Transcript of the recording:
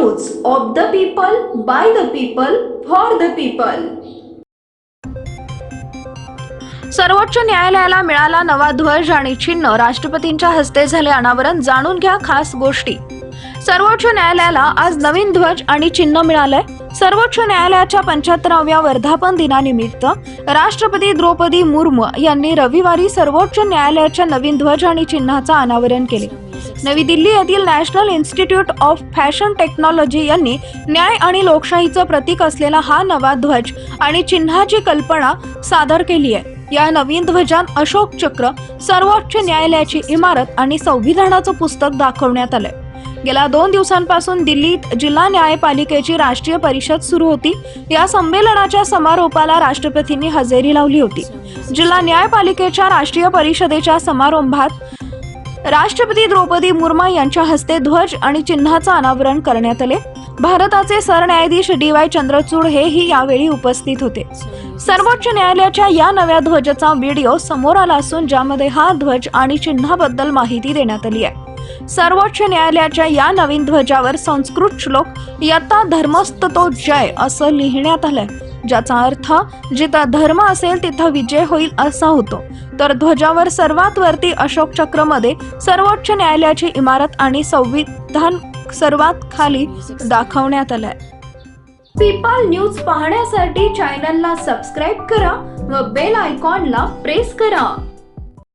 News of the people, by the people, for the people. सर्वोच्च न्यायालयाला मिळाला नवा ध्वज आणि चिन्ह, राष्ट्रपतींच्या हस्ते झाले अनावरण। जाणून घ्या खास गोष्टी। सर्वोच्च न्यायालयाला आज नवीन ध्वज आणि चिन्ह मिळालंय। सर्वोच्च न्यायालयाच्या 75व्या वर्धापन दिनानिमित्त राष्ट्रपती द्रौपदी मुर्मू यांनी रविवारी सर्वोच्च न्यायालयाच्या नवीन ध्वज आणि चिन्हाचं अनावरण केले। नवी दिल्ली येथील national institute of fashion technology यांनी न्याय आणि लोकशाहीचं प्रतीक असलेला हा नवा ध्वज आणि चिन्हाची कल्पना सादर केली आहे। या नवीन ध्वजात अशोक चक्र, सर्वोच्च न्यायालयाची इमारत आणि संविधानाचं पुस्तक दाखवण्यात आलंय। गेल्या 2 दिवसांपासून दिल्लीत जिल्हा न्यायपालिकेची राष्ट्रीय परिषद सुरू होती। या संमेलनाच्या समारोपाला राष्ट्रपतींनी हजेरी लावली होती। जिल्हा न्यायपालिकेच्या राष्ट्रीय परिषदेच्या समारंभात राष्ट्रपती द्रौपदी मुर्मू यांच्या हस्ते ध्वज आणि चिन्हाचं अनावरण करण्यात आले। भारताचे सरन्यायाधीश DY चंद्रचूड हेही यावेळी उपस्थित होते। सर्वोच्च न्यायालयाच्या या नव्या ध्वजाचा व्हिडिओ समोर आला असून ज्यामध्ये हा ध्वज आणि चिन्हाबद्दल माहिती देण्यात आली आहे। सर्वोच्च न्यायालयाच्या या नवीन ध्वजावर संस्कृत श्लोक यथा धर्मस्ततो जय असं लिहिण्यात आलंय, ज्याचा अर्थ जिथं धर्म असेल तिथं विजय होईल असा होतो। तर ध्वजावर सर्वात वरती अशोक चक्रमध्ये सर्वोच्च न्यायालयाची इमारत आणि संविधान सर्वात खाली दाखवण्यात आलंय। पीपल न्यूज पाहण्यासाठी चॅनलला सबस्क्राईब करा व बेल आयकॉनला प्रेस करा।